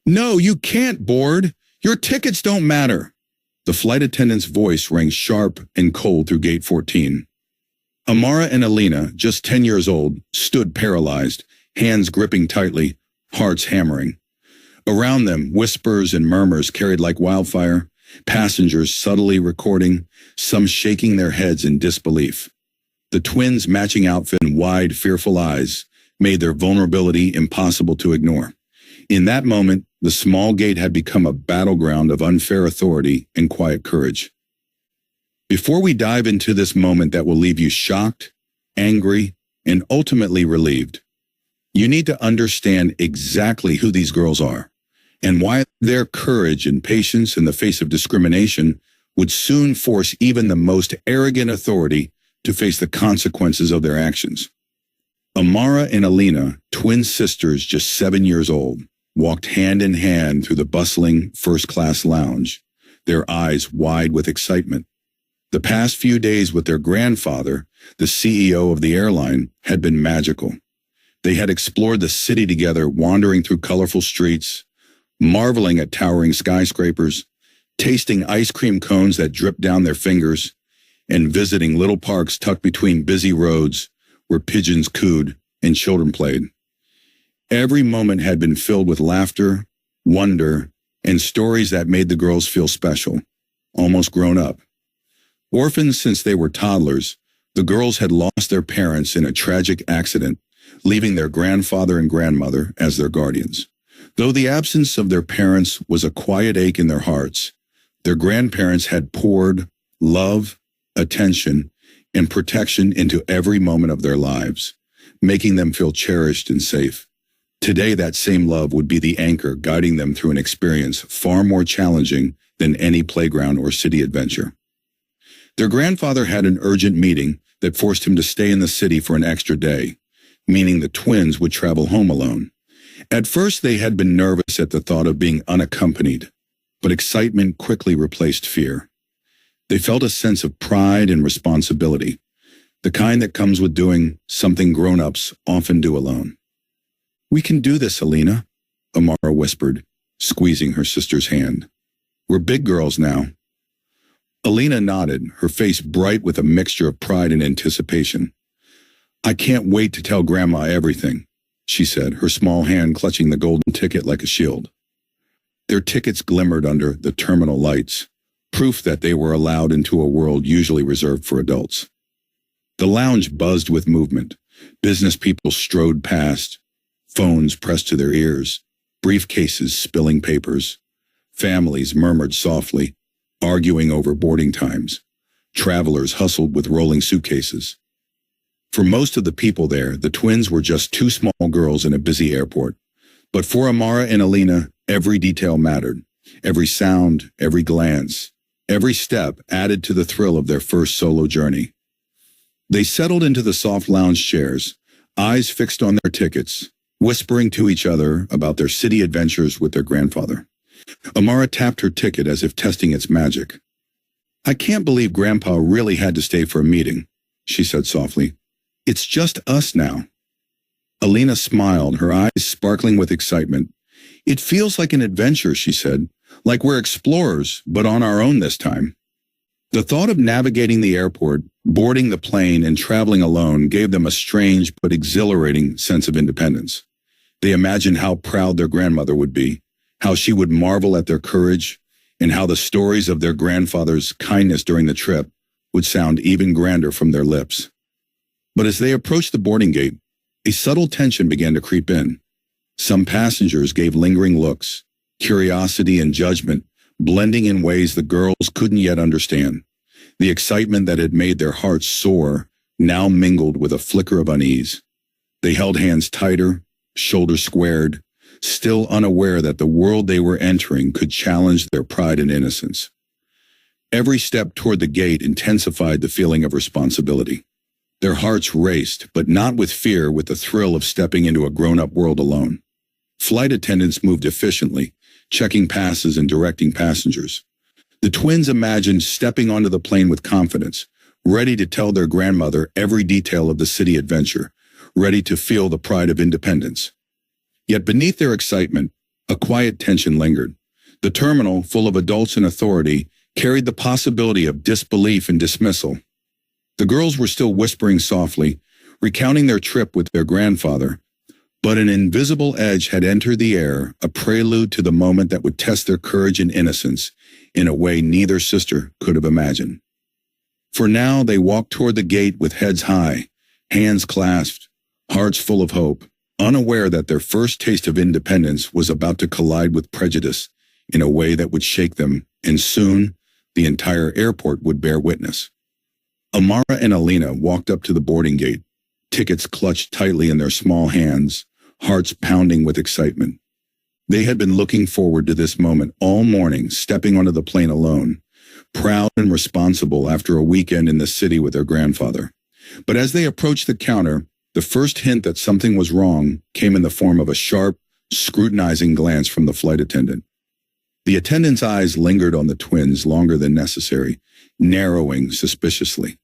No, you can't board. Your tickets don't matter. The flight attendant's voice rang sharp and cold through gate 14. Amara and Alina, just 10 years old, stood paralyzed, hands gripping tightly, hearts hammering. Around them, whispers and murmurs carried like wildfire, passengers subtly recording, some shaking their heads in disbelief. The twins' matching outfit and wide, fearful eyes made their vulnerability impossible to ignore. In that moment, the small gate had become a battleground of unfair authority and quiet courage. Before we dive into this moment that will leave you shocked, angry, and ultimately relieved, you need to understand exactly who these girls are and why their courage and patience in the face of discrimination would soon force even the most arrogant authority to face the consequences of their actions. Amara and Alina, twin sisters just 7 years old, walked hand in hand through the bustling first-class lounge, their eyes wide with excitement. The past few days with their grandfather, the CEO of the airline, had been magical. They had explored the city together, wandering through colorful streets, marveling at towering skyscrapers, tasting ice cream cones that dripped down their fingers, and visiting little parks tucked between busy roads where pigeons cooed and children played. Every moment had been filled with laughter, wonder, and stories that made the girls feel special, almost grown up. Orphans since they were toddlers, the girls had lost their parents in a tragic accident, leaving their grandfather and grandmother as their guardians. Though the absence of their parents was a quiet ache in their hearts, their grandparents had poured love, attention, and protection into every moment of their lives, making them feel cherished and safe. Today, that same love would be the anchor guiding them through an experience far more challenging than any playground or city adventure. Their grandfather had an urgent meeting that forced him to stay in the city for an extra day, meaning the twins would travel home alone. At first, they had been nervous at the thought of being unaccompanied, but excitement quickly replaced fear. They felt a sense of pride and responsibility, the kind that comes with doing something grown-ups often do alone. "We can do this, Alina," Amara whispered, squeezing her sister's hand. "We're big girls now." Alina nodded, her face bright with a mixture of pride and anticipation. "I can't wait to tell Grandma everything," she said, her small hand clutching the golden ticket like a shield. Their tickets glimmered under the terminal lights, proof that they were allowed into a world usually reserved for adults. The lounge buzzed with movement. Business people strode past, phones pressed to their ears, briefcases spilling papers. Families murmured softly, arguing over boarding times. Travelers hustled with rolling suitcases. For most of the people there, the twins were just two small girls in a busy airport. But for Amara and Alina, every detail mattered. Every sound, every glance, every step added to the thrill of their first solo journey. They settled into the soft lounge chairs, eyes fixed on their tickets, whispering to each other about their city adventures with their grandfather. Amara tapped her ticket as if testing its magic. "I can't believe Grandpa really had to stay for a meeting," she said softly. "It's just us now." Alina smiled, her eyes sparkling with excitement. "It feels like an adventure," she said, "like we're explorers, but on our own this time." The thought of navigating the airport, boarding the plane, and traveling alone gave them a strange but exhilarating sense of independence. They imagined how proud their grandmother would be, how she would marvel at their courage, and how the stories of their grandfather's kindness during the trip would sound even grander from their lips. But as they approached the boarding gate, a subtle tension began to creep in. Some passengers gave lingering looks, curiosity and judgment blending in ways the girls couldn't yet understand. The excitement that had made their hearts soar now mingled with a flicker of unease. They held hands tighter, shoulders squared, still unaware that the world they were entering could challenge their pride and innocence. Every step toward the gate intensified the feeling of responsibility. Their hearts raced, but not with fear, with the thrill of stepping into a grown-up world alone. Flight attendants moved efficiently, checking passes and directing passengers. The twins imagined stepping onto the plane with confidence, ready to tell their grandmother every detail of the city adventure, ready to feel the pride of independence. Yet beneath their excitement, A quiet tension lingered. The terminal, full of adults in authority, carried the possibility of disbelief and dismissal. The girls were still whispering softly, recounting their trip with their grandfather, but an invisible edge had entered the air, a prelude to the moment that would test their courage and innocence in a way neither sister could have imagined. For now, they walked toward the gate with heads high, hands clasped, hearts full of hope, unaware that their first taste of independence was about to collide with prejudice in a way that would shake them, and soon the entire airport would bear witness. Amara and Alina walked up to the boarding gate, tickets clutched tightly in their small hands, hearts pounding with excitement. They had been looking forward to this moment all morning, stepping onto the plane alone, proud and responsible after a weekend in the city with their grandfather. But as they approached the counter, the first hint that something was wrong came in the form of a sharp, scrutinizing glance from the flight attendant. The attendant's eyes lingered on the twins longer than necessary, narrowing suspiciously.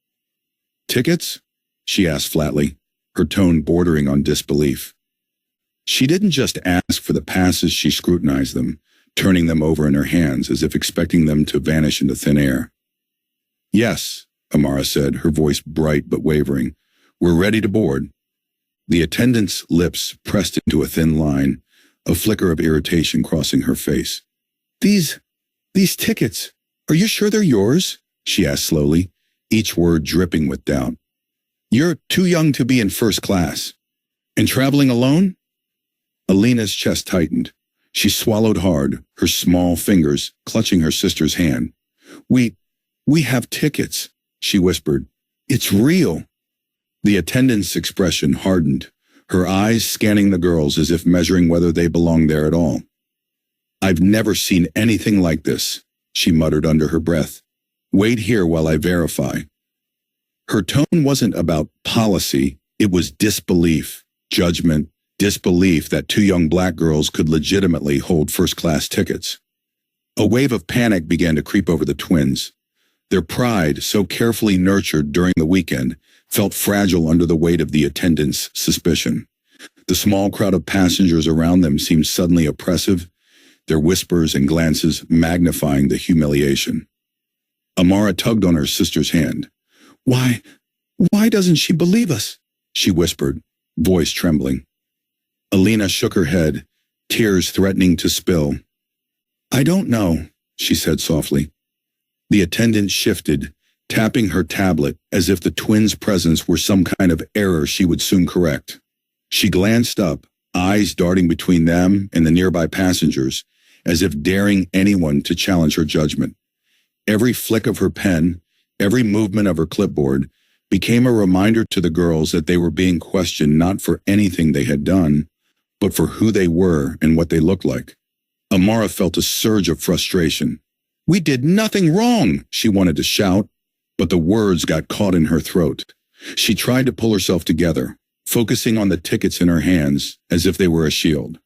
"Tickets?" she asked flatly, her tone bordering on disbelief. She didn't just ask for the passes, she scrutinized them, turning them over in her hands as if expecting them to vanish into thin air. "Yes," Amara said, her voice bright but wavering. "We're ready to board." The attendant's lips pressed into a thin line, a flicker of irritation crossing her face. These tickets, are you sure they're yours?" she asked slowly, each word dripping with doubt. "You're too young to be in first class. And traveling alone?" Alina's chest tightened. She swallowed hard, her small fingers clutching her sister's hand. We have tickets," she whispered. "It's real." The attendant's expression hardened, her eyes scanning the girls as if measuring whether they belonged there at all. "I've never seen anything like this," she muttered under her breath. "Wait here while I verify." Her tone wasn't about policy, it was disbelief, judgment, disbelief that two young black girls could legitimately hold first-class tickets. A wave of panic began to creep over the twins. Their pride, so carefully nurtured during the weekend, felt fragile under the weight of the attendant's suspicion. The small crowd of passengers around them seemed suddenly oppressive, their whispers and glances magnifying the humiliation. Amara tugged on her sister's hand. Why doesn't she believe us?" she whispered, voice trembling. Alina shook her head, tears threatening to spill. "I don't know," she said softly. The attendant shifted, tapping her tablet as if the twins' presence were some kind of error she would soon correct. She glanced up, eyes darting between them and the nearby passengers, as if daring anyone to challenge her judgment. Every flick of her pen, every movement of her clipboard, became a reminder to the girls that they were being questioned not for anything they had done, but for who they were and what they looked like. Amara felt a surge of frustration. "We did nothing wrong," she wanted to shout, but the words got caught in her throat. She tried to pull herself together, focusing on the tickets in her hands as if they were a shield.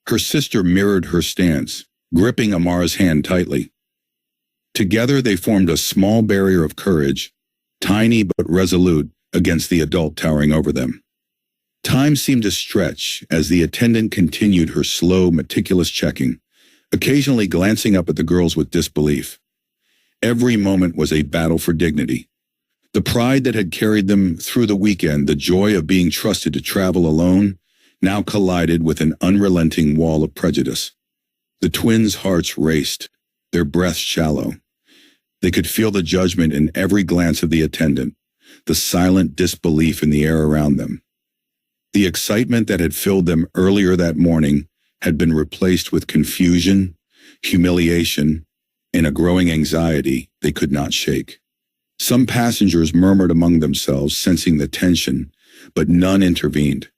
Her sister mirrored her stance, gripping Amara's hand tightly. Together they formed a small barrier of courage, tiny but resolute against the adult towering over them. Time seemed to stretch as the attendant continued her slow, meticulous checking, occasionally glancing up at the girls with disbelief. Every moment was a battle for dignity. The pride that had carried them through the weekend, the joy of being trusted to travel alone, now collided with an unrelenting wall of prejudice. The twins' hearts raced, their breaths shallow. They could feel the judgment in every glance of the attendant, the silent disbelief in the air around them. The excitement that had filled them earlier that morning had been replaced with confusion, humiliation, and a growing anxiety they could not shake. Some passengers murmured among themselves, sensing the tension, but none intervened.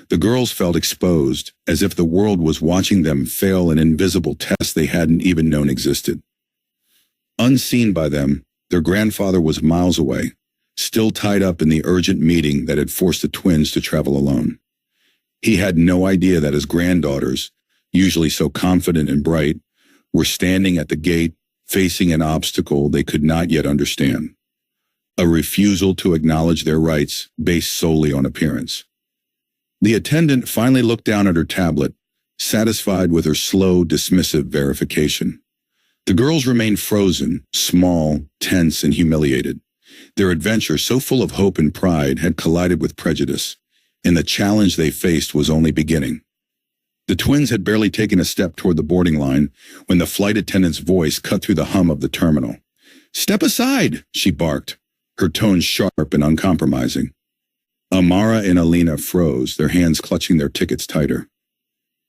The girls felt exposed, as if the world was watching them fail an invisible test they hadn't even known existed. Unseen by them, their grandfather was miles away, still tied up in the urgent meeting that had forced the twins to travel alone. He had no idea that his granddaughters, usually so confident and bright, were standing at the gate, facing an obstacle they could not yet understand. A refusal to acknowledge their rights based solely on appearance. The attendant finally looked down at her tablet, satisfied with her slow, dismissive verification. The girls remained frozen, small, tense, and humiliated. Their adventure, so full of hope and pride, had collided with prejudice, and the challenge they faced was only beginning. The twins had barely taken a step toward the boarding line when the flight attendant's voice cut through the hum of the terminal. "Step aside," she barked, her tone sharp and uncompromising. Amara and Alina froze, their hands clutching their tickets tighter.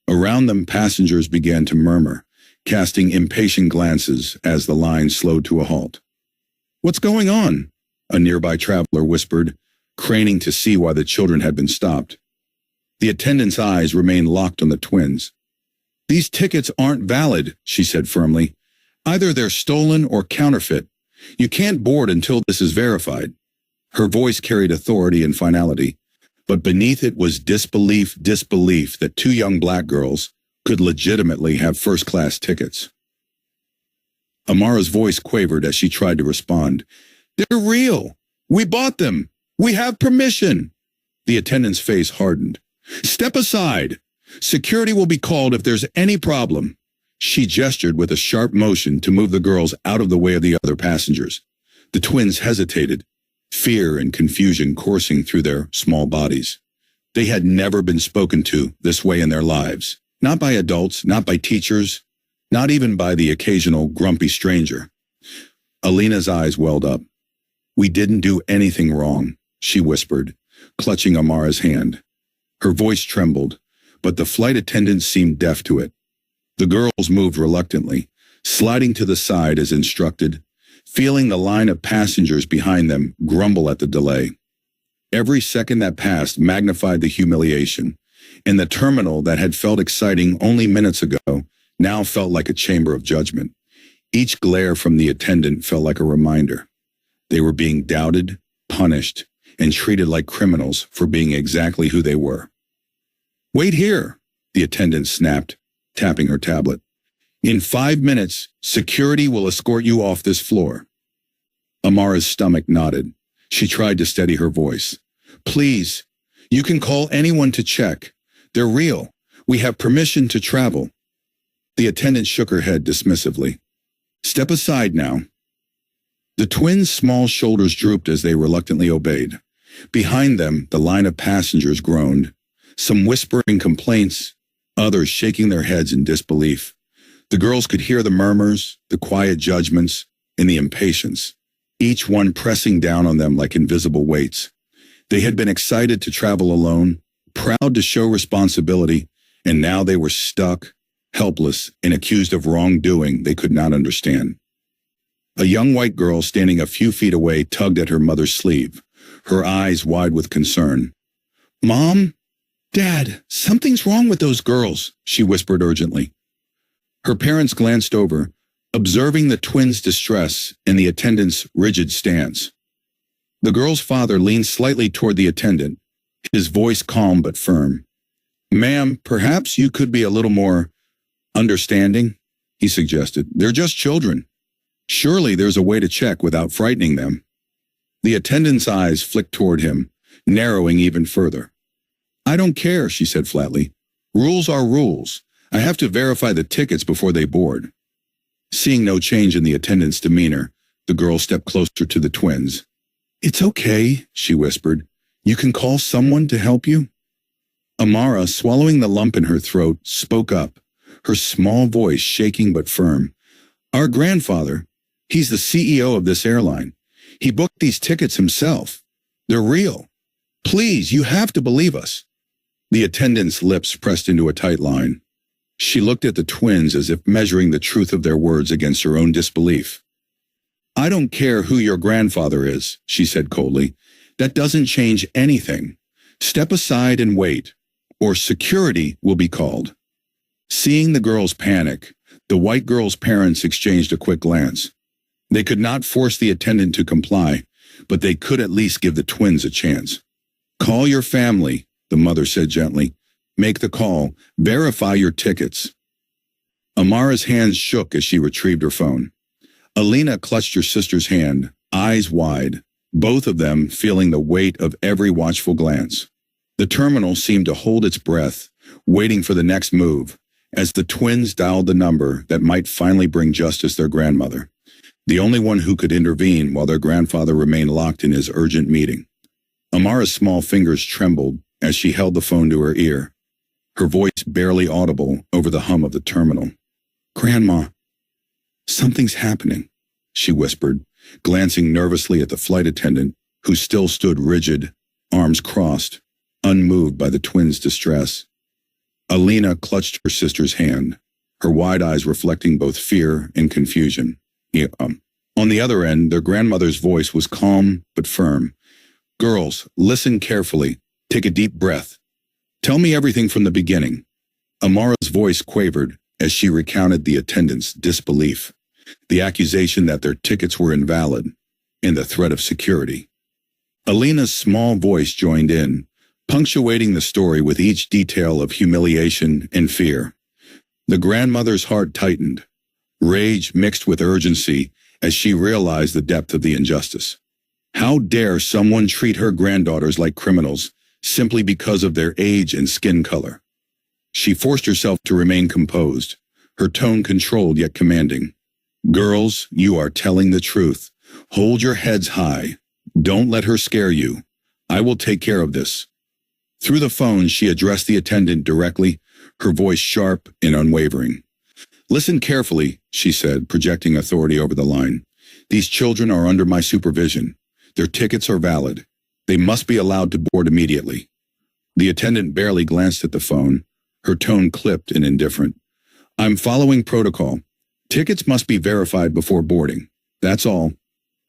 Around them, passengers began to murmur, casting impatient glances as the line slowed to a halt. "What's going on?" a nearby traveler whispered, craning to see why the children had been stopped. The attendant's eyes remained locked on the twins. "These tickets aren't valid," she said firmly. "Either they're stolen or counterfeit. You can't board until this is verified." Her voice carried authority and finality, but beneath it was disbelief that two young black girls could legitimately have first-class tickets. Amara's voice quavered as she tried to respond. "They're real. We bought them. We have permission." The attendant's face hardened. "Step aside. Security will be called if there's any problem." She gestured with a sharp motion to move the girls out of the way of the other passengers. The twins hesitated, fear and confusion coursing through their small bodies. They had never been spoken to this way in their lives. Not by adults, not by teachers, not even by the occasional grumpy stranger. Alina's eyes welled up. "We didn't do anything wrong," she whispered, clutching Amara's hand. Her voice trembled, but the flight attendant seemed deaf to it. The girls moved reluctantly, sliding to the side as instructed, feeling the line of passengers behind them grumble at the delay. Every second that passed magnified the humiliation, and the terminal that had felt exciting only minutes ago now felt like a chamber of judgment. Each glare from the attendant felt like a reminder. They were being doubted, punished, and treated like criminals for being exactly who they were. "Wait here," the attendant snapped, tapping her tablet. "In 5 minutes, security will escort you off this floor." Amara's stomach knotted. She tried to steady her voice. "Please, you can call anyone to check. They're real. We have permission to travel." The attendant shook her head dismissively. "Step aside now." The twins' small shoulders drooped as they reluctantly obeyed. Behind them, the line of passengers groaned, some whispering complaints, others shaking their heads in disbelief. The girls could hear the murmurs, the quiet judgments, and the impatience, each one pressing down on them like invisible weights. They had been excited to travel alone, proud to show responsibility, and now they were stuck, helpless, and accused of wrongdoing they could not understand. A young white girl standing a few feet away tugged at her mother's sleeve, her eyes wide with concern. "Mom? Dad, something's wrong with those girls," she whispered urgently. Her parents glanced over, observing the twins' distress and the attendant's rigid stance. The girl's father leaned slightly toward the attendant, his voice calm but firm. "Ma'am, perhaps you could be a little more understanding," he suggested. "They're just children. Surely there's a way to check without frightening them." The attendant's eyes flicked toward him, narrowing even further. "I don't care," she said flatly. "Rules are rules. I have to verify the tickets before they board." Seeing no change in the attendant's demeanor, the girl stepped closer to the twins. "It's okay," she whispered. "You can call someone to help you." Amara, swallowing the lump in her throat, spoke up, her small voice shaking but firm. "Our grandfather, he's the CEO of this airline. He booked these tickets himself. They're real. Please, you have to believe us." The attendant's lips pressed into a tight line. She looked at the twins as if measuring the truth of their words against her own disbelief. "I don't care who your grandfather is," she said coldly. "That doesn't change anything. Step aside and wait, or security will be called." Seeing the girls panic, the white girl's parents exchanged a quick glance. They could not force the attendant to comply, but they could at least give the twins a chance. "Call your family," the mother said gently. "Make the call. Verify your tickets." Amara's hands shook as she retrieved her phone. Alina clutched her sister's hand, eyes wide, both of them feeling the weight of every watchful glance. The terminal seemed to hold its breath, waiting for the next move, as the twins dialed the number that might finally bring justice their grandmother, the only one who could intervene while their grandfather remained locked in his urgent meeting. Amara's small fingers trembled as she held the phone to her ear, her voice barely audible over the hum of the terminal. "Grandma, something's happening," she whispered, glancing nervously at the flight attendant, who still stood rigid, arms crossed, unmoved by the twins' distress. Alina clutched her sister's hand, her wide eyes reflecting both fear and confusion. On the other end, their grandmother's voice was calm but firm. "Girls, listen carefully. Take a deep breath. Tell me everything from the beginning." Amara's voice quavered as she recounted the attendant's disbelief, the accusation that their tickets were invalid, and the threat of security. Alina's small voice joined in, punctuating the story with each detail of humiliation and fear. The grandmother's heart tightened, rage mixed with urgency as she realized the depth of the injustice. How dare someone treat her granddaughters like criminals simply because of their age and skin color? She forced herself to remain composed, her tone controlled yet commanding. "Girls, you are telling the truth. Hold your heads high. Don't let her scare you. I will take care of this." Through the phone, she addressed the attendant directly, her voice sharp and unwavering. "Listen carefully," she said, projecting authority over the line. "These children are under my supervision. Their tickets are valid. They must be allowed to board immediately." The attendant barely glanced at the phone, her tone clipped and indifferent. "I'm following protocol. Tickets must be verified before boarding. That's all."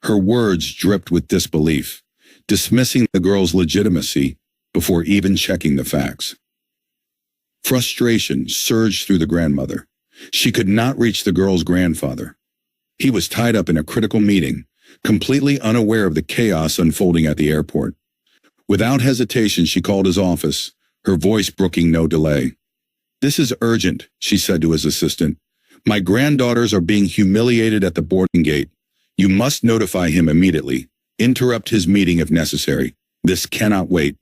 Her words dripped with disbelief, dismissing the girl's legitimacy before even checking the facts. Frustration surged through the grandmother. She could not reach the girl's grandfather. He was tied up in a critical meeting, completely unaware of the chaos unfolding at the airport. Without hesitation, she called his office, her voice brooking no delay. "This is urgent," she said to his assistant. "My granddaughters are being humiliated at the boarding gate. You must notify him immediately. Interrupt his meeting if necessary. This cannot wait."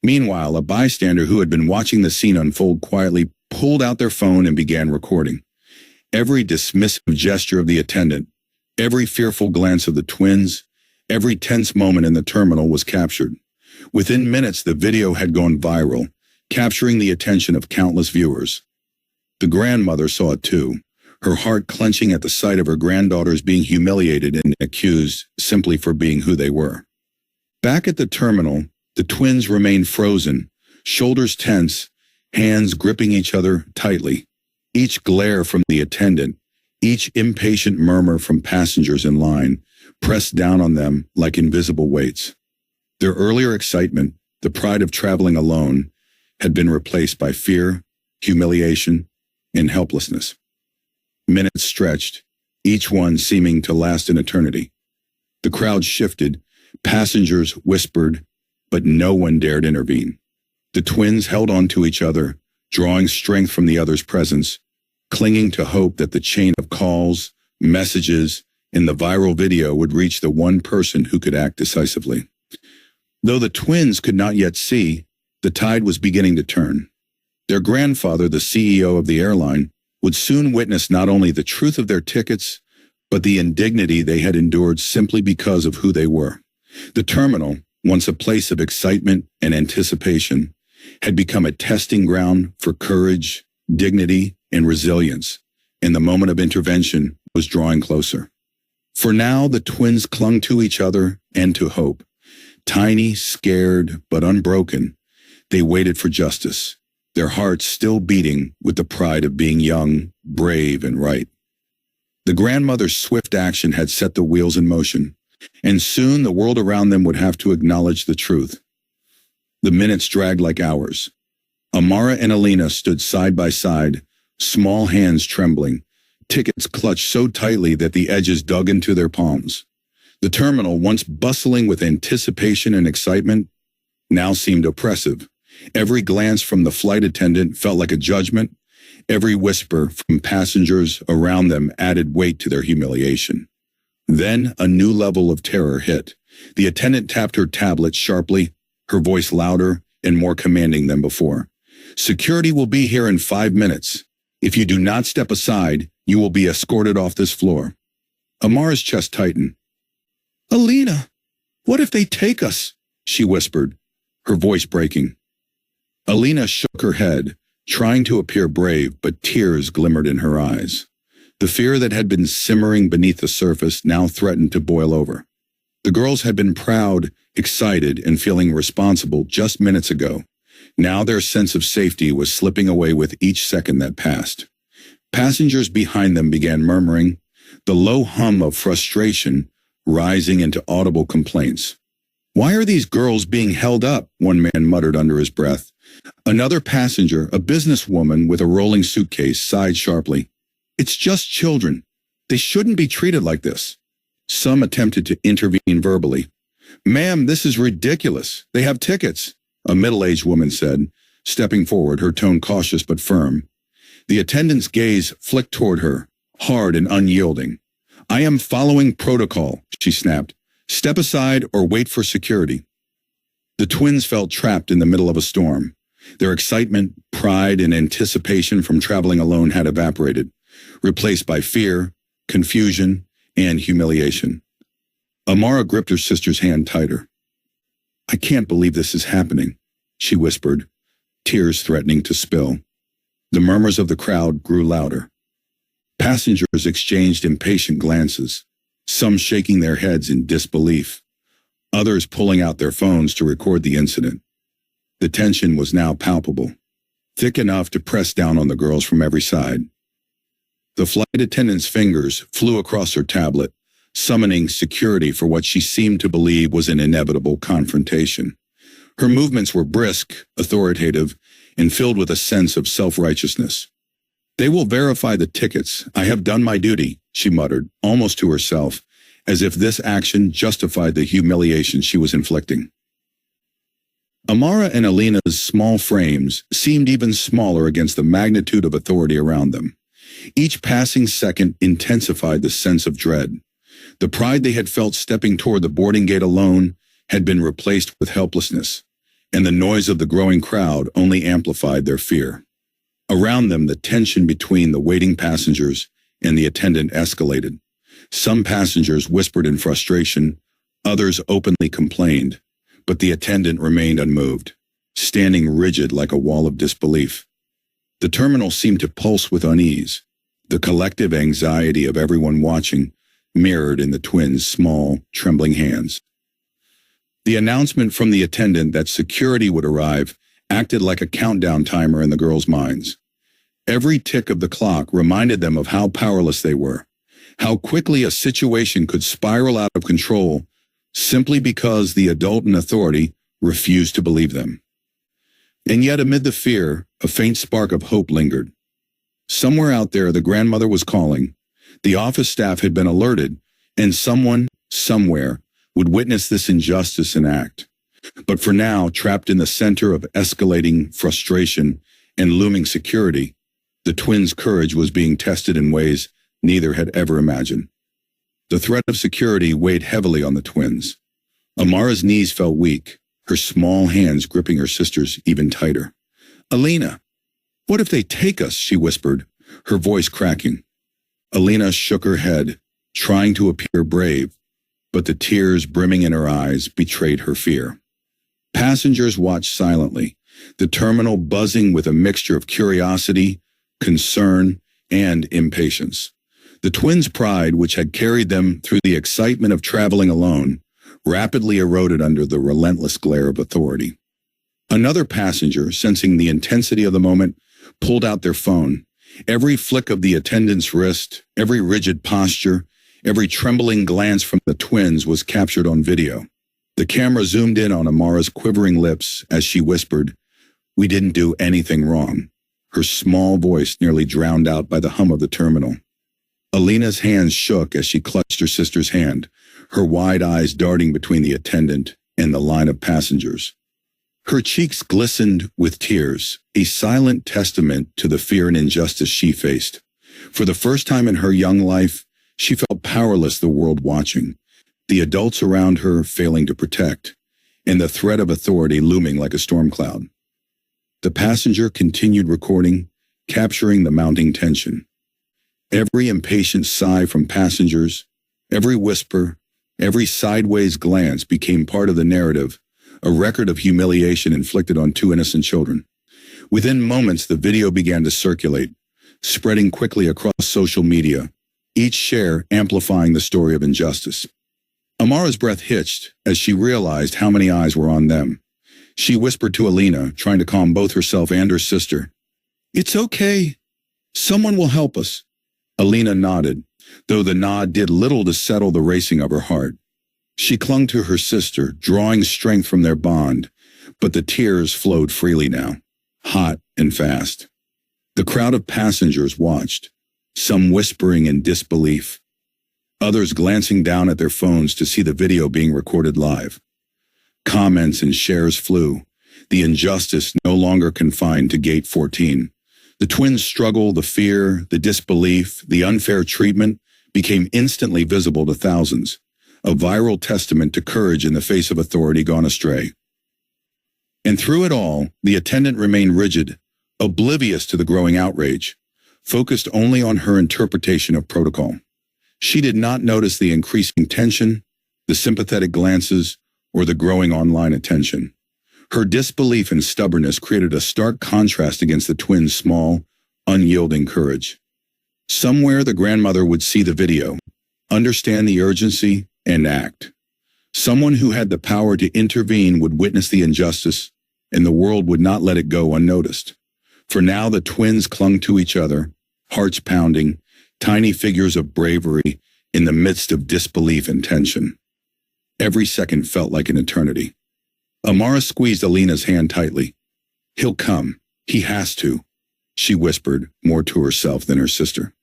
Meanwhile, a bystander who had been watching the scene unfold quietly pulled out their phone and began recording. Every dismissive gesture of the attendant, every fearful glance of the twins, every tense moment in the terminal was captured. Within minutes, the video had gone viral, capturing the attention of countless viewers. The grandmother saw it too, her heart clenching at the sight of her granddaughters being humiliated and accused simply for being who they were. Back at the terminal, the twins remained frozen, shoulders tense, hands gripping each other tightly. Each glare from the attendant, each impatient murmur from passengers in line, pressed down on them like invisible weights. Their earlier excitement, the pride of traveling alone, had been replaced by fear, humiliation, and helplessness. Minutes stretched, each one seeming to last an eternity. The crowd shifted, passengers whispered, but no one dared intervene. The twins held on to each other, drawing strength from the other's presence, clinging to hope that the chain of calls, messages, and the viral video would reach the one person who could act decisively. Though the twins could not yet see, the tide was beginning to turn. Their grandfather, the CEO of the airline, would soon witness not only the truth of their tickets, but the indignity they had endured simply because of who they were. The terminal, once a place of excitement and anticipation, had become a testing ground for courage, dignity, and resilience, and the moment of intervention was drawing closer. For now, the twins clung to each other and to hope. Tiny, scared, but unbroken, they waited for justice, their hearts still beating with the pride of being young, brave, and right. The grandmother's swift action had set the wheels in motion, and soon the world around them would have to acknowledge the truth. The minutes dragged like hours. Amara and Alina stood side by side, small hands trembling, tickets clutched so tightly that the edges dug into their palms. The terminal, once bustling with anticipation and excitement, now seemed oppressive. Every glance from the flight attendant felt like a judgment. Every whisper from passengers around them added weight to their humiliation. Then a new level of terror hit. The attendant tapped her tablet sharply, her voice louder and more commanding than before. Security will be here in 5 minutes. If you do not step aside, you will be escorted off this floor. Amara's chest tightened. Alina, what if they take us? She whispered, her voice breaking. Alina shook her head, trying to appear brave, but tears glimmered in her eyes. The fear that had been simmering beneath the surface now threatened to boil over. The girls had been proud, excited, and feeling responsible just minutes ago. Now their sense of safety was slipping away with each second that passed. Passengers behind them began murmuring, the low hum of frustration rising into audible complaints. Why are these girls being held up? One man muttered under his breath. Another passenger, a businesswoman with a rolling suitcase, sighed sharply. It's just children. They shouldn't be treated like this. Some attempted to intervene verbally. Ma'am, this is ridiculous. They have tickets, a middle-aged woman said, stepping forward, her tone cautious but firm. The attendant's gaze flicked toward her, hard and unyielding. I am following protocol, she snapped. Step aside or wait for security. The twins felt trapped in the middle of a storm. Their excitement, pride, and anticipation from traveling alone had evaporated, replaced by fear, confusion, and humiliation. Amara gripped her sister's hand tighter. I can't believe this is happening, she whispered, tears threatening to spill. The murmurs of the crowd grew louder. Passengers exchanged impatient glances, some shaking their heads in disbelief, others pulling out their phones to record the incident. The tension was now palpable, thick enough to press down on the girls from every side. The flight attendant's fingers flew across her tablet, summoning security for what she seemed to believe was an inevitable confrontation. Her movements were brisk, authoritative, and filled with a sense of self-righteousness. They will verify the tickets. I have done my duty, she muttered, almost to herself, as if this action justified the humiliation she was inflicting. Amara and Alina's small frames seemed even smaller against the magnitude of authority around them. Each passing second intensified the sense of dread. The pride they had felt stepping toward the boarding gate alone had been replaced with helplessness, and the noise of the growing crowd only amplified their fear. Around them, the tension between the waiting passengers and the attendant escalated. Some passengers whispered in frustration, others openly complained, but the attendant remained unmoved, standing rigid like a wall of disbelief. The terminal seemed to pulse with unease, the collective anxiety of everyone watching mirrored in the twins' small, trembling hands. The announcement from the attendant that security would arrive acted like a countdown timer in the girls' minds. Every tick of the clock reminded them of how powerless they were, how quickly a situation could spiral out of control simply because the adult in authority refused to believe them. And yet amid the fear, a faint spark of hope lingered. Somewhere out there, the grandmother was calling, the office staff had been alerted, and someone, somewhere, would witness this injustice and act. But for now, trapped in the center of escalating frustration and looming security, the twins' courage was being tested in ways neither had ever imagined. The threat of security weighed heavily on the twins. Amara's knees felt weak, her small hands gripping her sister's even tighter. Alina, what if they take us? She whispered, her voice cracking. Alina shook her head, trying to appear brave, but the tears brimming in her eyes betrayed her fear. Passengers watched silently, the terminal buzzing with a mixture of curiosity, concern, and impatience. The twins' pride, which had carried them through the excitement of traveling alone, rapidly eroded under the relentless glare of authority. Another passenger, sensing the intensity of the moment, pulled out their phone. Every flick of the attendant's wrist, every rigid posture, every trembling glance from the twins was captured on video. The camera zoomed in on Amara's quivering lips as she whispered, "We didn't do anything wrong," her small voice nearly drowned out by the hum of the terminal. Alina's hands shook as she clutched her sister's hand, her wide eyes darting between the attendant and the line of passengers. Her cheeks glistened with tears, a silent testament to the fear and injustice she faced. For the first time in her young life, she felt powerless, the world watching, the adults around her failing to protect, and the threat of authority looming like a storm cloud. The passenger continued recording, capturing the mounting tension. Every impatient sigh from passengers, every whisper, every sideways glance became part of the narrative, a record of humiliation inflicted on two innocent children. Within moments, the video began to circulate, spreading quickly across social media, each share amplifying the story of injustice. Amara's breath hitched as she realized how many eyes were on them. She whispered to Alina, trying to calm both herself and her sister. "It's okay. Someone will help us." Alina nodded, though the nod did little to settle the racing of her heart. She clung to her sister, drawing strength from their bond, but the tears flowed freely now, hot and fast. The crowd of passengers watched, some whispering in disbelief, others glancing down at their phones to see the video being recorded live. Comments and shares flew, the injustice no longer confined to Gate 14. The twins' struggle, the fear, the disbelief, the unfair treatment became instantly visible to thousands, a viral testament to courage in the face of authority gone astray. And through it all, the attendant remained rigid, oblivious to the growing outrage, focused only on her interpretation of protocol. She did not notice the increasing tension, the sympathetic glances, or the growing online attention. Her disbelief and stubbornness created a stark contrast against the twins' small, unyielding courage. Somewhere the grandmother would see the video, understand the urgency, and act. Someone who had the power to intervene would witness the injustice, and the world would not let it go unnoticed. For now the twins clung to each other, hearts pounding, tiny figures of bravery in the midst of disbelief and tension. Every second felt like an eternity. Amara squeezed Alina's hand tightly. "He'll come. He has to," she whispered, more to herself than her sister.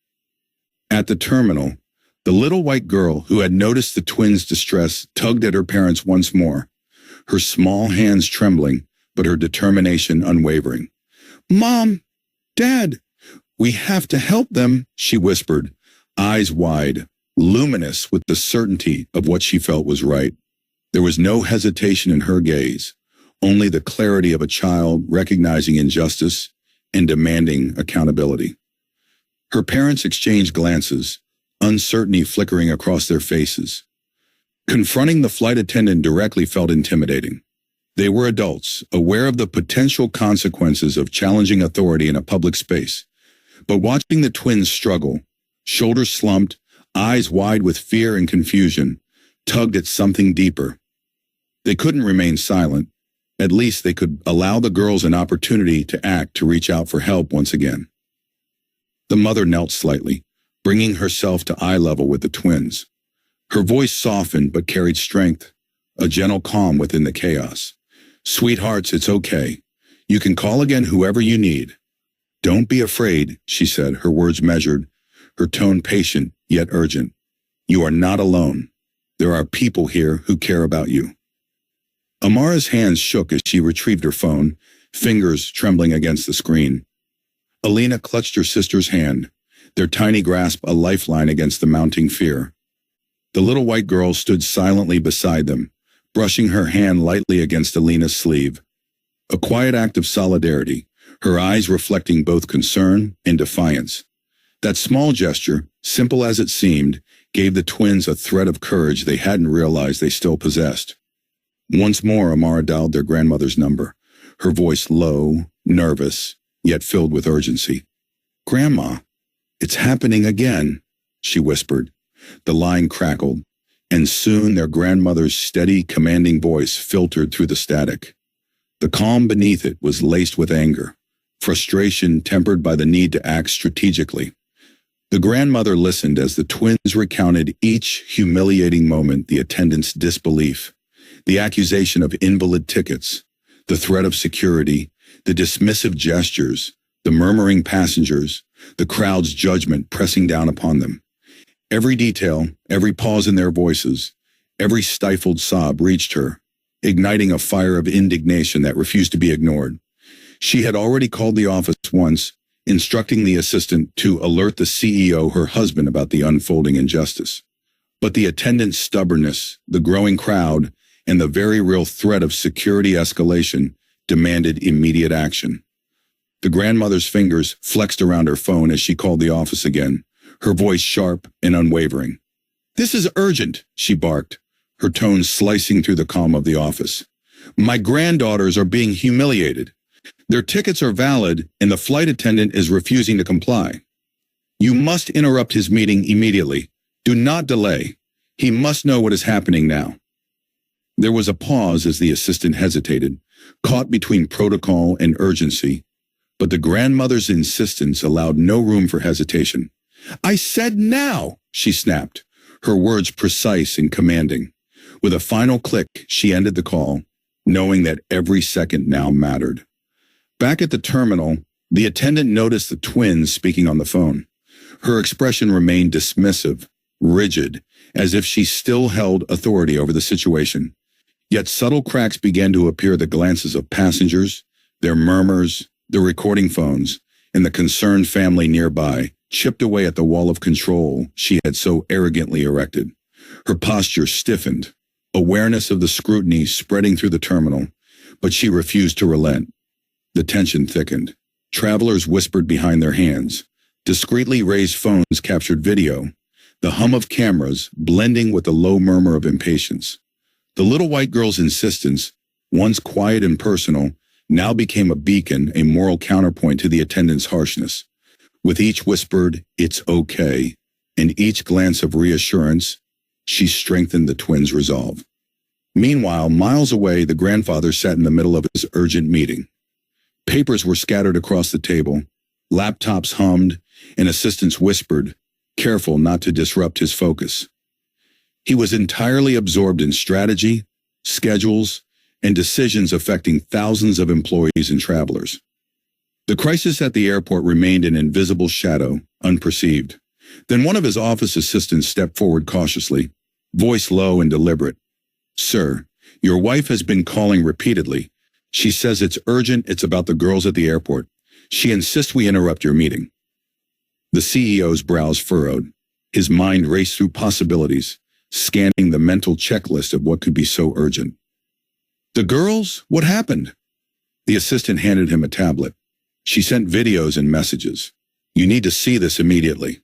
At the terminal, the little white girl who had noticed the twins' distress tugged at her parents once more, her small hands trembling, but her determination unwavering. "Mom! Dad! We have to help them," she whispered, eyes wide, luminous with the certainty of what she felt was right. There was no hesitation in her gaze, only the clarity of a child recognizing injustice and demanding accountability. Her parents exchanged glances, uncertainty flickering across their faces. Confronting the flight attendant directly felt intimidating. They were adults, aware of the potential consequences of challenging authority in a public space. But watching the twins struggle, shoulders slumped, eyes wide with fear and confusion, tugged at something deeper. They couldn't remain silent. At least they could allow the girls an opportunity to act, to reach out for help once again. The mother knelt slightly, bringing herself to eye level with the twins. Her voice softened but carried strength, a gentle calm within the chaos. "Sweethearts, it's okay. You can call again whoever you need. Don't be afraid," she said, her words measured, her tone patient yet urgent. "You are not alone. There are people here who care about you." Amara's hands shook as she retrieved her phone, fingers trembling against the screen. Alina clutched her sister's hand, their tiny grasp a lifeline against the mounting fear. The little white girl stood silently beside them, brushing her hand lightly against Alina's sleeve. A quiet act of solidarity, her eyes reflecting both concern and defiance. That small gesture, simple as it seemed, gave the twins a thread of courage they hadn't realized they still possessed. Once more, Amara dialed their grandmother's number, her voice low, nervous, yet filled with urgency. "Grandma, it's happening again," she whispered. The line crackled, and soon their grandmother's steady, commanding voice filtered through the static. The calm beneath it was laced with anger, frustration tempered by the need to act strategically. The grandmother listened as the twins recounted each humiliating moment, the attendant's disbelief, the accusation of invalid tickets, the threat of security, the dismissive gestures, the murmuring passengers, the crowd's judgment pressing down upon them. Every detail, every pause in their voices, every stifled sob reached her, igniting a fire of indignation that refused to be ignored. She had already called the office once, instructing the assistant to alert the CEO, her husband, about the unfolding injustice. But the attendant's stubbornness, the growing crowd, and the very real threat of security escalation demanded immediate action. The grandmother's fingers flexed around her phone as she called the office again, her voice sharp and unwavering. "This is urgent," she barked, her tone slicing through the calm of the office. "My granddaughters are being humiliated. Their tickets are valid, and the flight attendant is refusing to comply. You must interrupt his meeting immediately. Do not delay. He must know what is happening now." There was a pause as the assistant hesitated, caught between protocol and urgency, but the grandmother's insistence allowed no room for hesitation. "I said now," she snapped, her words precise and commanding. With a final click, she ended the call, knowing that every second now mattered. Back at the terminal, the attendant noticed the twins speaking on the phone. Her expression remained dismissive, rigid, as if she still held authority over the situation. Yet subtle cracks began to appear at the glances of passengers, their murmurs, the recording phones, and the concerned family nearby, chipped away at the wall of control she had so arrogantly erected. Her posture stiffened, awareness of the scrutiny spreading through the terminal, but she refused to relent. The tension thickened. Travelers whispered behind their hands. Discreetly raised phones captured video, the hum of cameras blending with the low murmur of impatience. The little white girl's insistence, once quiet and personal, now became a beacon, a moral counterpoint to the attendant's harshness. With each whispered, "It's okay," and each glance of reassurance, she strengthened the twins' resolve. Meanwhile, miles away, the grandfather sat in the middle of his urgent meeting. Papers were scattered across the table, laptops hummed, and assistants whispered, careful not to disrupt his focus. He was entirely absorbed in strategy, schedules, and decisions affecting thousands of employees and travelers. The crisis at the airport remained an invisible shadow, unperceived. Then one of his office assistants stepped forward cautiously, voice low and deliberate. "Sir, your wife has been calling repeatedly. She says it's urgent, it's about the girls at the airport. She insists we interrupt your meeting." The CEO's brows furrowed. His mind raced through possibilities, scanning the mental checklist of what could be so urgent. "The girls? What happened?" The assistant handed him a tablet. She sent videos and messages. "You need to see this immediately."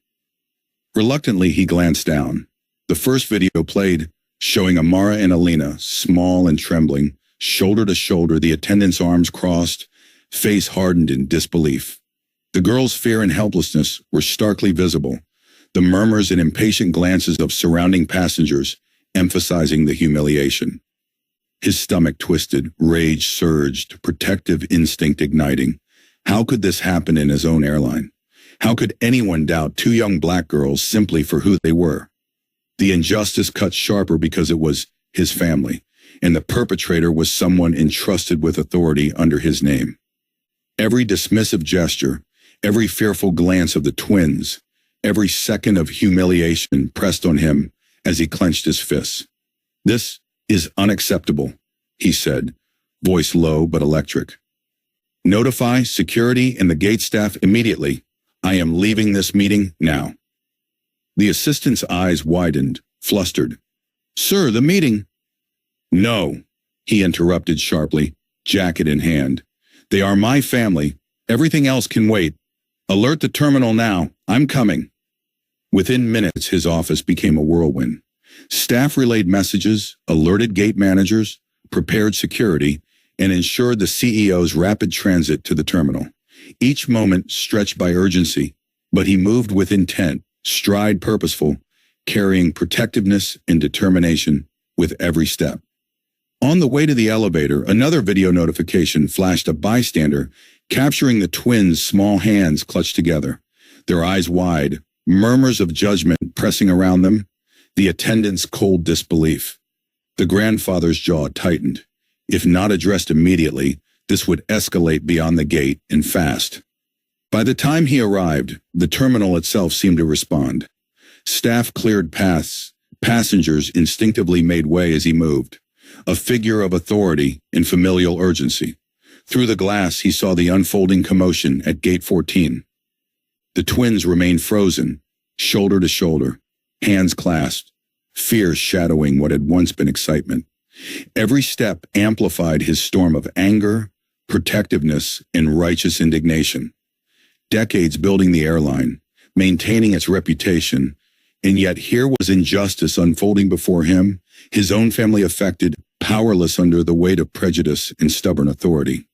Reluctantly, he glanced down. The first video played, showing Amara and Alina, small and trembling, shoulder to shoulder, the attendant's arms crossed, face hardened in disbelief. The girls' fear and helplessness were starkly visible, the murmurs and impatient glances of surrounding passengers emphasizing the humiliation. His stomach twisted, rage surged, protective instinct igniting. How could this happen in his own airline? How could anyone doubt two young black girls simply for who they were? The injustice cut sharper because it was his family, and the perpetrator was someone entrusted with authority under his name. Every dismissive gesture, every fearful glance of the twins, every second of humiliation pressed on him as he clenched his fists. "This is unacceptable," he said, voice low but electric. "Notify security and the gate staff immediately. I am leaving this meeting now." The assistant's eyes widened, flustered. "Sir, the meeting—" "No," he interrupted sharply, jacket in hand. "They are my family. Everything else can wait. Alert the terminal now. I'm coming." Within minutes, his office became a whirlwind. Staff relayed messages, alerted gate managers, prepared security, and ensured the CEO's rapid transit to the terminal. Each moment stretched by urgency, but he moved with intent, stride purposeful, carrying protectiveness and determination with every step. On the way to the elevator, another video notification flashed a bystander, capturing the twins' small hands clutched together, their eyes wide, murmurs of judgment pressing around them, the attendant's cold disbelief. The grandfather's jaw tightened. If not addressed immediately, this would escalate beyond the gate and fast. By the time he arrived, the terminal itself seemed to respond. Staff cleared paths, passengers instinctively made way as he moved, a figure of authority and familial urgency. Through the glass, he saw the unfolding commotion at Gate 14. The twins remained frozen, shoulder to shoulder, hands clasped, fear shadowing what had once been excitement. Every step amplified his storm of anger, protectiveness, and righteous indignation. Decades building the airline, maintaining its reputation, and yet here was injustice unfolding before him, his own family affected, powerless under the weight of prejudice and stubborn authority.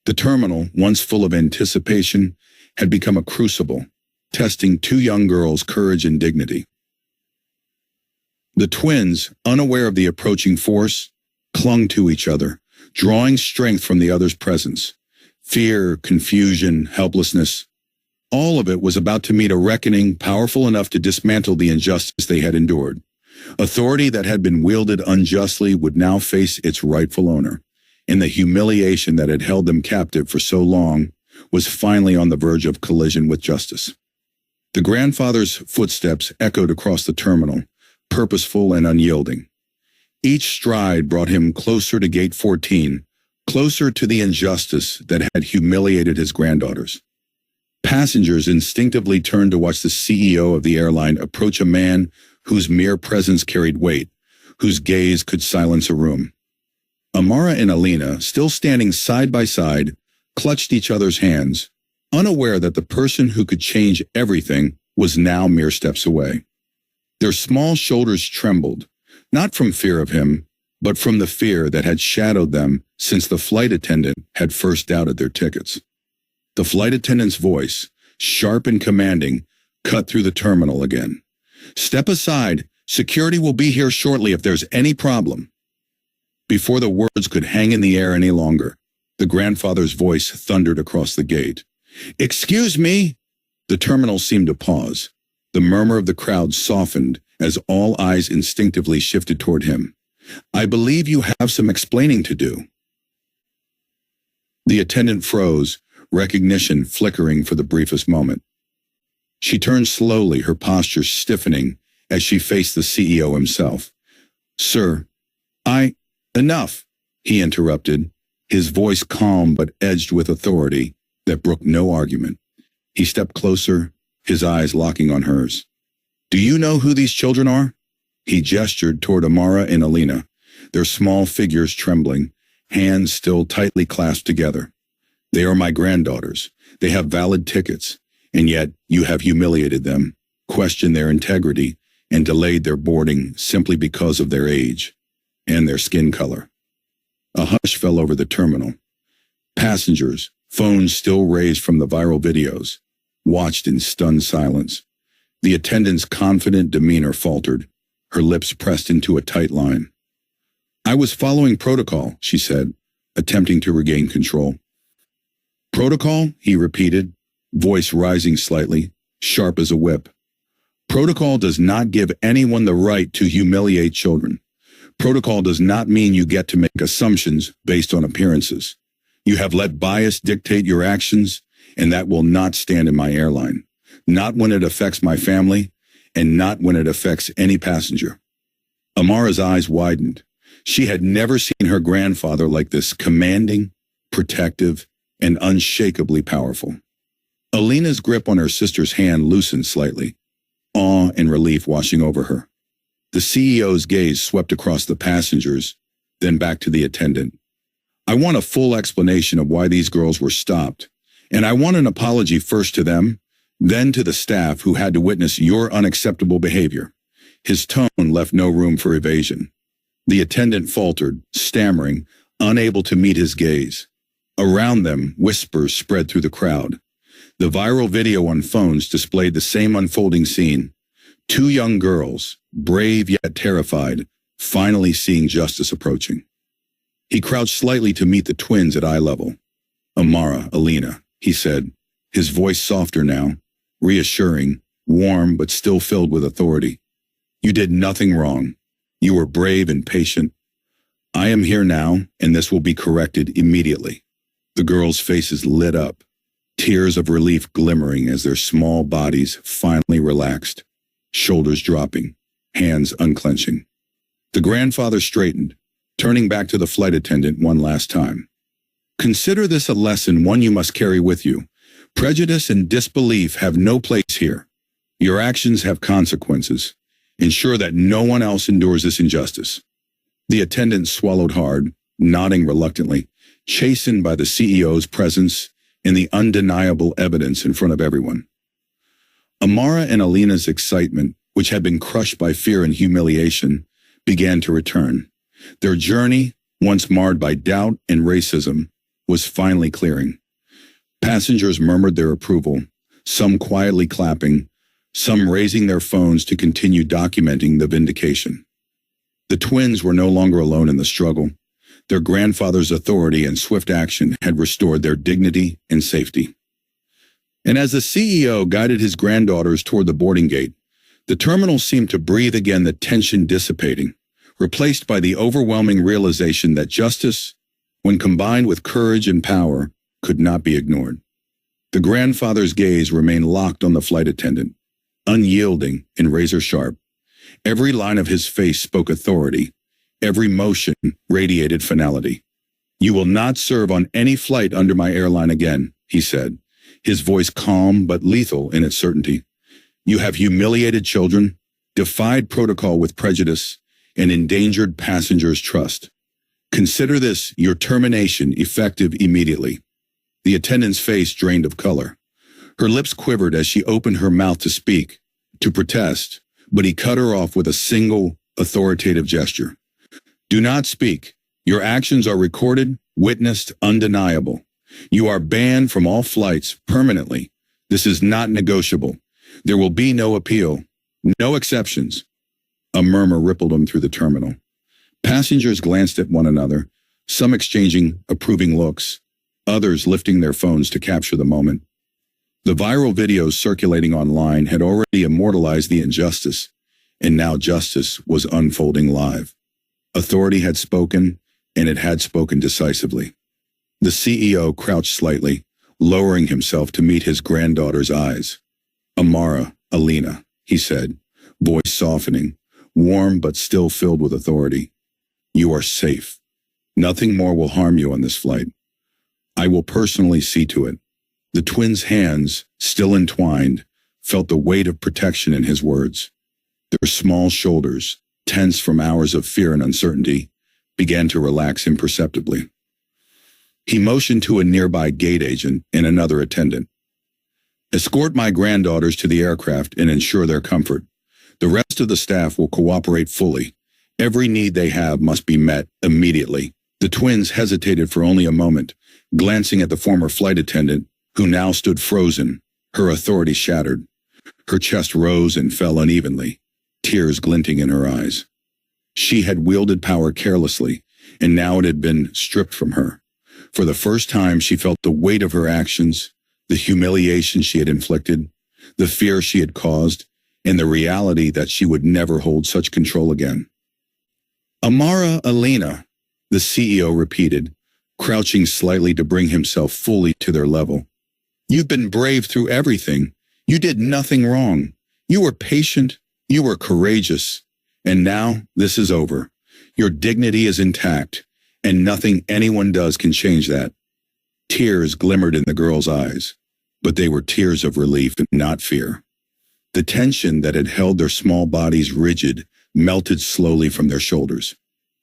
The terminal, once full of anticipation, had become a crucible, testing two young girls' courage and dignity. The twins, unaware of the approaching force, clung to each other, drawing strength from the other's presence. Fear, confusion, helplessness. All of it was about to meet a reckoning powerful enough to dismantle the injustice they had endured. Authority that had been wielded unjustly would now face its rightful owner, and the humiliation that had held them captive for so long was finally on the verge of collision with justice. The grandfather's footsteps echoed across the terminal, purposeful and unyielding. Each stride brought him closer to Gate 14, closer to the injustice that had humiliated his granddaughters. Passengers instinctively turned to watch the CEO of the airline approach a man whose mere presence carried weight, whose gaze could silence a room. Amara and Alina, still standing side by side, clutched each other's hands, unaware that the person who could change everything was now mere steps away. Their small shoulders trembled, not from fear of him, but from the fear that had shadowed them since the flight attendant had first doubted their tickets. The flight attendant's voice, sharp and commanding, cut through the terminal again. "Step aside. Security will be here shortly if there's any problem." Before the words could hang in the air any longer, the grandfather's voice thundered across the gate. "Excuse me!" The terminal seemed to pause. The murmur of the crowd softened as all eyes instinctively shifted toward him. "I believe you have some explaining to do." The attendant froze, recognition flickering for the briefest moment. She turned slowly, her posture stiffening as she faced the CEO himself. "Sir, Enough," he interrupted, his voice calm but edged with authority that brooked no argument. He stepped closer, his eyes locking on hers. "Do you know who these children are?" He gestured toward Amara and Alina, their small figures trembling, hands still tightly clasped together. "They are my granddaughters. They have valid tickets, and yet you have humiliated them, questioned their integrity, and delayed their boarding simply because of their age and their skin color." A hush fell over the terminal. Passengers, phones still raised from the viral videos, watched in stunned silence. The attendant's confident demeanor faltered, her lips pressed into a tight line. "I was following protocol," she said, attempting to regain control. "Protocol?" he repeated, voice rising slightly, sharp as a whip. "Protocol does not give anyone the right to humiliate children. Protocol does not mean you get to make assumptions based on appearances. You have let bias dictate your actions, and that will not stand in my airline. Not when it affects my family, and not when it affects any passenger." Amara's eyes widened. She had never seen her grandfather like this, commanding, protective, and unshakably powerful. Alina's grip on her sister's hand loosened slightly, awe and relief washing over her. The CEO's gaze swept across the passengers, then back to the attendant. "I want a full explanation of why these girls were stopped, and I want an apology first to them, then to the staff who had to witness your unacceptable behavior." His tone left no room for evasion. The attendant faltered, stammering, unable to meet his gaze. Around them, whispers spread through the crowd. The viral video on phones displayed the same unfolding scene. Two young girls, brave yet terrified, finally seeing justice approaching. He crouched slightly to meet the twins at eye level. "Amara, Alina," he said, his voice softer now, reassuring, warm but still filled with authority. "You did nothing wrong. You were brave and patient. I am here now, and this will be corrected immediately." The girls' faces lit up, tears of relief glimmering as their small bodies finally relaxed, shoulders dropping, hands unclenching. The grandfather straightened, turning back to the flight attendant one last time. "Consider this a lesson, one you must carry with you. Prejudice and disbelief have no place here. Your actions have consequences. Ensure that no one else endures this injustice." The attendant swallowed hard, nodding reluctantly, chastened by the CEO's presence and the undeniable evidence in front of everyone. Amara and Alina's excitement, which had been crushed by fear and humiliation, began to return. Their journey, once marred by doubt and racism, was finally clearing. Passengers murmured their approval, some quietly clapping, some raising their phones to continue documenting the vindication. The twins were no longer alone in the struggle. Their grandfather's authority and swift action had restored their dignity and safety. And as the CEO guided his granddaughters toward the boarding gate, the terminal seemed to breathe again, the tension dissipating, replaced by the overwhelming realization that justice, when combined with courage and power, could not be ignored. The grandfather's gaze remained locked on the flight attendant, unyielding and razor-sharp. Every line of his face spoke authority. Every motion radiated finality. "You will not serve on any flight under my airline again," he said, his voice calm but lethal in its certainty. "You have humiliated children, defied protocol with prejudice, and endangered passengers' trust. Consider this your termination, effective immediately." The attendant's face drained of color. Her lips quivered as she opened her mouth to speak, to protest, but he cut her off with a single, authoritative gesture. "Do not speak. Your actions are recorded, witnessed, undeniable. You are banned from all flights permanently. This is not negotiable. There will be no appeal, no exceptions." A murmur rippled him through the terminal. Passengers glanced at one another, some exchanging approving looks, others lifting their phones to capture the moment. The viral videos circulating online had already immortalized the injustice, and now justice was unfolding live. Authority had spoken, and it had spoken decisively. The CEO crouched slightly, lowering himself to meet his granddaughter's eyes. "Amara, Alina," he said, voice softening, warm but still filled with authority. "You are safe. Nothing more will harm you on this flight. I will personally see to it." The twins' hands, still entwined, felt the weight of protection in his words. Their small shoulders, tense from hours of fear and uncertainty, began to relax imperceptibly. He motioned to a nearby gate agent and another attendant. "Escort my granddaughters to the aircraft and ensure their comfort. The rest of the staff will cooperate fully. Every need they have must be met immediately." The twins hesitated for only a moment, glancing at the former flight attendant, who now stood frozen, her authority shattered. Her chest rose and fell unevenly, tears glinting in her eyes. She had wielded power carelessly, and now it had been stripped from her. For the first time, she felt the weight of her actions, the humiliation she had inflicted, the fear she had caused, and the reality that she would never hold such control again. "Amara, Alina," the CEO repeated, crouching slightly to bring himself fully to their level. "You've been brave through everything. You did nothing wrong. You were patient. You were courageous. And now this is over. Your dignity is intact, and nothing anyone does can change that." Tears glimmered in the girl's eyes, but they were tears of relief and not fear. The tension that had held their small bodies rigid melted slowly from their shoulders.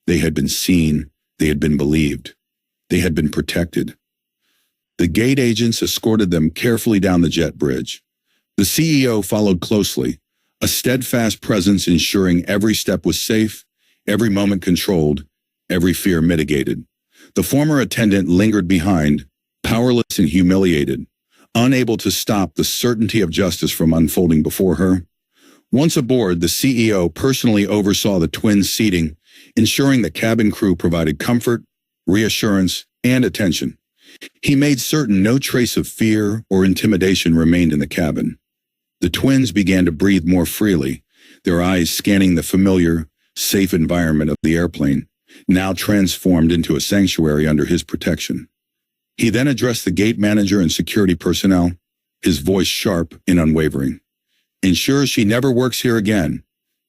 They had been seen, they had been believed, they had been protected. The gate agents escorted them carefully down the jet bridge. The CEO followed closely, a steadfast presence ensuring every step was safe, every moment controlled, every fear mitigated. The former attendant lingered behind, powerless and humiliated, unable to stop the certainty of justice from unfolding before her. Once aboard, the CEO personally oversaw the twins' seating, ensuring the cabin crew provided comfort, reassurance, and attention. He made certain no trace of fear or intimidation remained in the cabin. The twins began to breathe more freely, their eyes scanning the familiar, safe environment of the airplane, now transformed into a sanctuary under his protection. He then addressed the gate manager and security personnel, his voice sharp and unwavering. "Ensure she never works here again.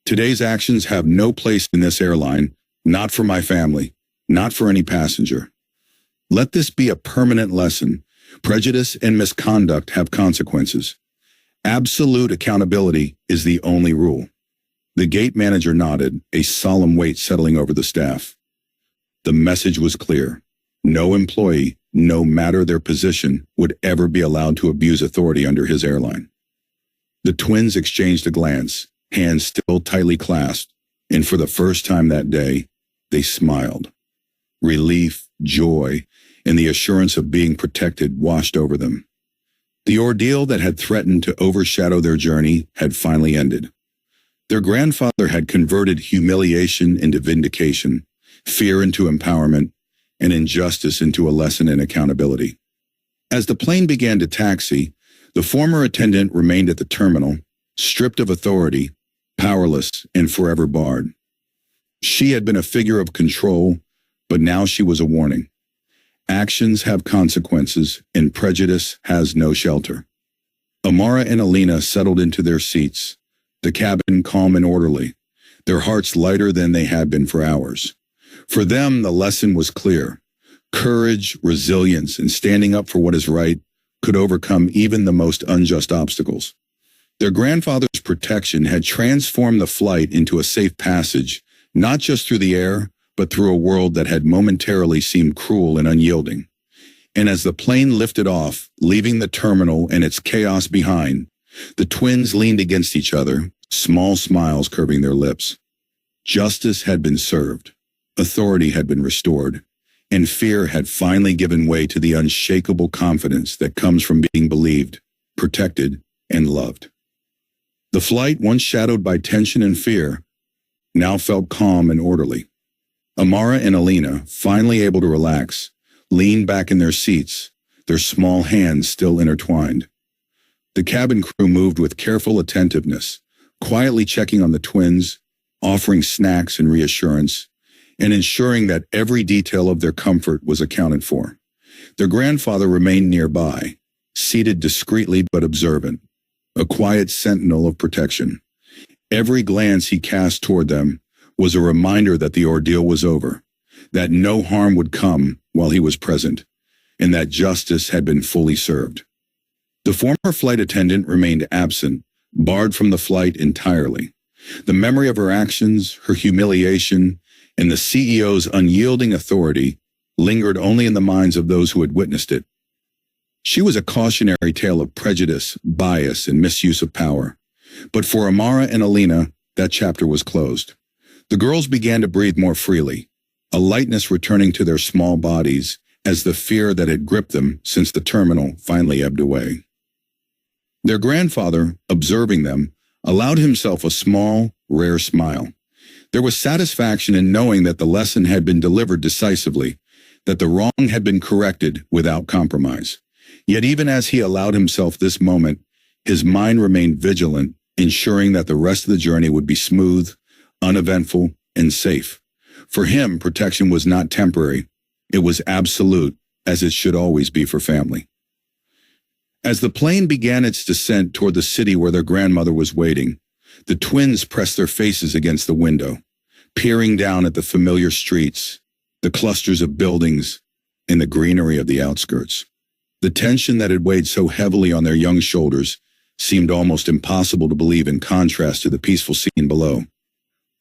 Today's actions have no place in this airline, not for my family, not for any passenger. Let this be a permanent lesson. Prejudice and misconduct have consequences. Absolute accountability is the only rule." The gate manager nodded, a solemn weight settling over the staff. The message was clear. No employee, no matter their position, would ever be allowed to abuse authority under his airline. The twins exchanged a glance, hands still tightly clasped, and for the first time that day, they smiled. Relief, joy, and the assurance of being protected washed over them. The ordeal that had threatened to overshadow their journey had finally ended. Their grandfather had converted humiliation into vindication, fear into empowerment, and injustice into a lesson in accountability. As the plane began to taxi, the former attendant remained at the terminal, stripped of authority, powerless, and forever barred. She had been a figure of control, but now she was a warning. Actions have consequences, and prejudice has no shelter. Amara and Alina settled into their seats, the cabin calm and orderly, their hearts lighter than they had been for hours. For them, the lesson was clear. Courage, resilience, and standing up for what is right could overcome even the most unjust obstacles. Their grandfather's protection had transformed the flight into a safe passage, not just through the air, but through a world that had momentarily seemed cruel and unyielding. And as the plane lifted off, leaving the terminal and its chaos behind, the twins leaned against each other, small smiles curving their lips. Justice had been served, authority had been restored, and fear had finally given way to the unshakable confidence that comes from being believed, protected, and loved. The flight, once shadowed by tension and fear, now felt calm and orderly. Amara and Alina, finally able to relax, leaned back in their seats, their small hands still intertwined. The cabin crew moved with careful attentiveness, quietly checking on the twins, offering snacks and reassurance, and ensuring that every detail of their comfort was accounted for. Their grandfather remained nearby, seated discreetly but observant, a quiet sentinel of protection. Every glance he cast toward them was a reminder that the ordeal was over, that no harm would come while he was present, and that justice had been fully served. The former flight attendant remained absent, barred from the flight entirely. The memory of her actions, her humiliation, and the CEO's unyielding authority lingered only in the minds of those who had witnessed it. She was a cautionary tale of prejudice, bias, and misuse of power. But for Amara and Alina, that chapter was closed. The girls began to breathe more freely, a lightness returning to their small bodies as the fear that had gripped them since the terminal finally ebbed away. Their grandfather, observing them, allowed himself a small, rare smile. There was satisfaction in knowing that the lesson had been delivered decisively, that the wrong had been corrected without compromise. Yet even as he allowed himself this moment, his mind remained vigilant, ensuring that the rest of the journey would be smooth, uneventful, and safe. For him, protection was not temporary. It was absolute, as it should always be for family. As the plane began its descent toward the city where their grandmother was waiting, the twins pressed their faces against the window, peering down at the familiar streets, the clusters of buildings, and the greenery of the outskirts. The tension that had weighed so heavily on their young shoulders seemed almost impossible to believe in contrast to the peaceful scene below.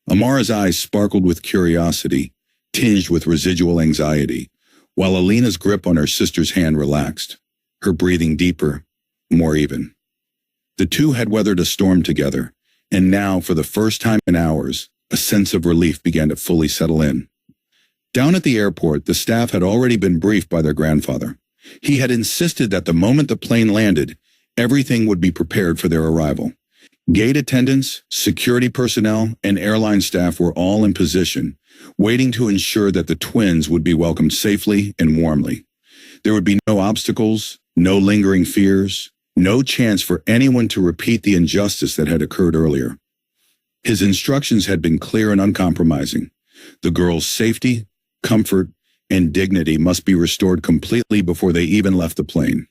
Amara's eyes sparkled with curiosity, tinged with residual anxiety, while Alina's grip on her sister's hand relaxed, her breathing deeper, more even. The two had weathered a storm together, and now, for the first time in hours, a sense of relief began to fully settle in. Down at the airport, the staff had already been briefed by their grandfather. He had insisted that the moment the plane landed, everything would be prepared for their arrival. Gate attendants, security personnel, and airline staff were all in position, waiting to ensure that the twins would be welcomed safely and warmly. There would be no obstacles, no lingering fears, no chance for anyone to repeat the injustice that had occurred earlier. His instructions had been clear and uncompromising. The girls' safety, comfort, and dignity must be restored completely before they even left the plane.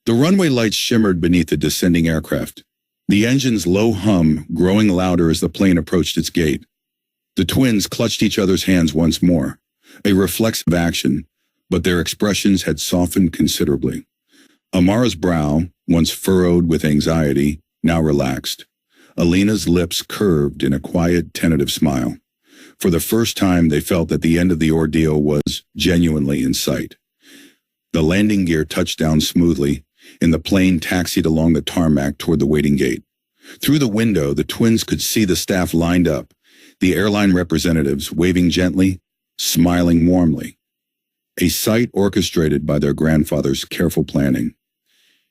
The runway lights shimmered beneath the descending aircraft, the engine's low hum growing louder as the plane approached its gate. The twins clutched each other's hands once more, a reflexive action, but their expressions had softened considerably. Amara's brow, once furrowed with anxiety, now relaxed. Alina's lips curved in a quiet, tentative smile. For the first time, they felt that the end of the ordeal was genuinely in sight. The landing gear touched down smoothly, and the plane taxied along the tarmac toward the waiting gate. Through the window, the twins could see the staff lined up, the airline representatives waving gently, smiling warmly. A sight orchestrated by their grandfather's careful planning.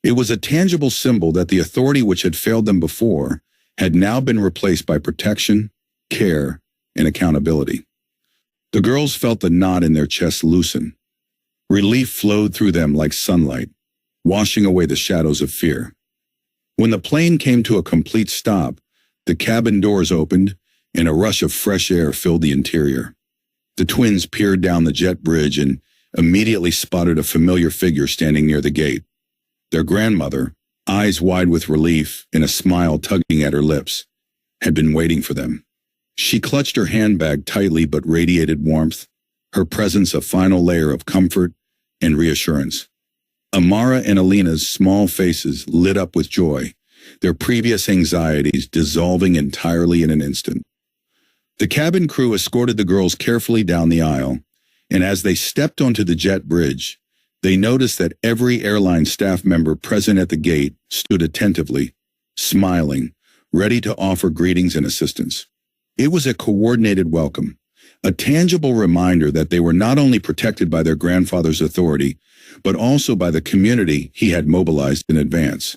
It was a tangible symbol that the authority which had failed them before had now been replaced by protection, care, and accountability. The girls felt the knot in their chests loosen. Relief flowed through them like sunlight, washing away the shadows of fear. When the plane came to a complete stop, the cabin doors opened and a rush of fresh air filled the interior. The twins peered down the jet bridge and immediately spotted a familiar figure standing near the gate. Their grandmother, eyes wide with relief and a smile tugging at her lips, had been waiting for them. She clutched her handbag tightly but radiated warmth, her presence a final layer of comfort and reassurance. Amara and Alina's small faces lit up with joy, their previous anxieties dissolving entirely in an instant. The cabin crew escorted the girls carefully down the aisle, and as they stepped onto the jet bridge, they noticed that every airline staff member present at the gate stood attentively, smiling, ready to offer greetings and assistance. It was a coordinated welcome, a tangible reminder that they were not only protected by their grandfather's authority, but also by the community he had mobilized in advance.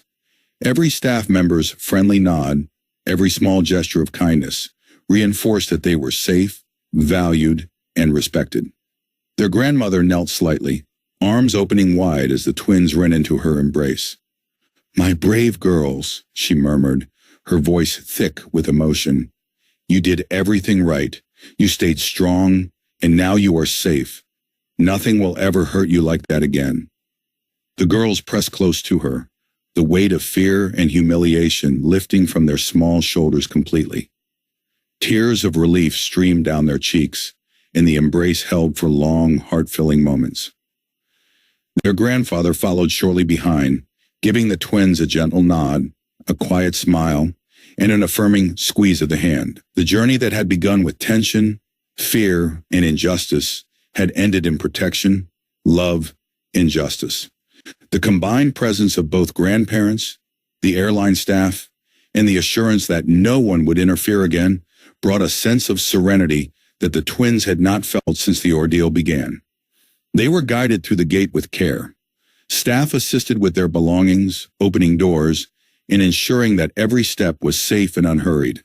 Every staff member's friendly nod, every small gesture of kindness, reinforced that they were safe, valued, and respected. Their grandmother knelt slightly, arms opening wide as the twins ran into her embrace. "My brave girls," she murmured, her voice thick with emotion. "You did everything right. You stayed strong, and now you are safe. Nothing will ever hurt you like that again." The girls pressed close to her, the weight of fear and humiliation lifting from their small shoulders completely. Tears of relief streamed down their cheeks, and the embrace held for long, heart-filling moments. Their grandfather followed shortly behind, giving the twins a gentle nod, a quiet smile, and an affirming squeeze of the hand. The journey that had begun with tension, fear, and injustice had ended in protection, love, and justice. The combined presence of both grandparents, the airline staff, and the assurance that no one would interfere again brought a sense of serenity that the twins had not felt since the ordeal began. They were guided through the gate with care. Staff assisted with their belongings, opening doors, and ensuring that every step was safe and unhurried.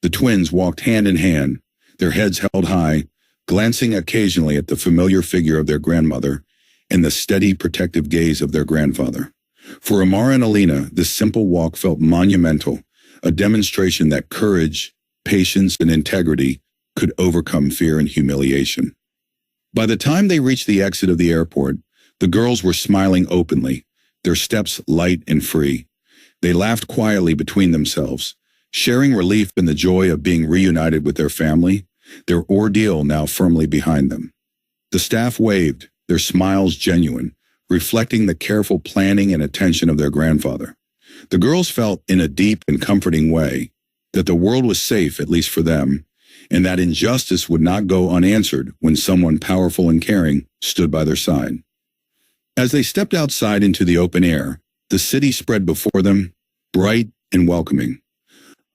The twins walked hand in hand, their heads held high, glancing occasionally at the familiar figure of their grandmother and the steady protective gaze of their grandfather. For Amara and Alina, this simple walk felt monumental, a demonstration that courage, patience, and integrity could overcome fear and humiliation. By the time they reached the exit of the airport, the girls were smiling openly, their steps light and free. They laughed quietly between themselves, sharing relief in the joy of being reunited with their family, their ordeal now firmly behind them. The staff waved, their smiles genuine, reflecting the careful planning and attention of their grandfather. The girls felt, in a deep and comforting way, that the world was safe, at least for them, and that injustice would not go unanswered when someone powerful and caring stood by their side. As they stepped outside into the open air, the city spread before them, bright and welcoming.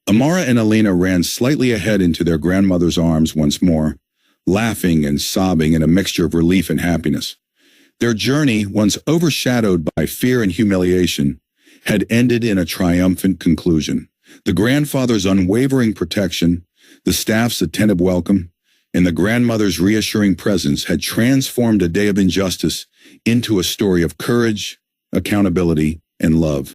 Amara and Alina ran slightly ahead into their grandmother's arms once more, laughing and sobbing in a mixture of relief and happiness. Their journey, once overshadowed by fear and humiliation, had ended in a triumphant conclusion. The grandfather's unwavering protection, the staff's attentive welcome, and the grandmother's reassuring presence had transformed a day of injustice into a story of courage, accountability, and love.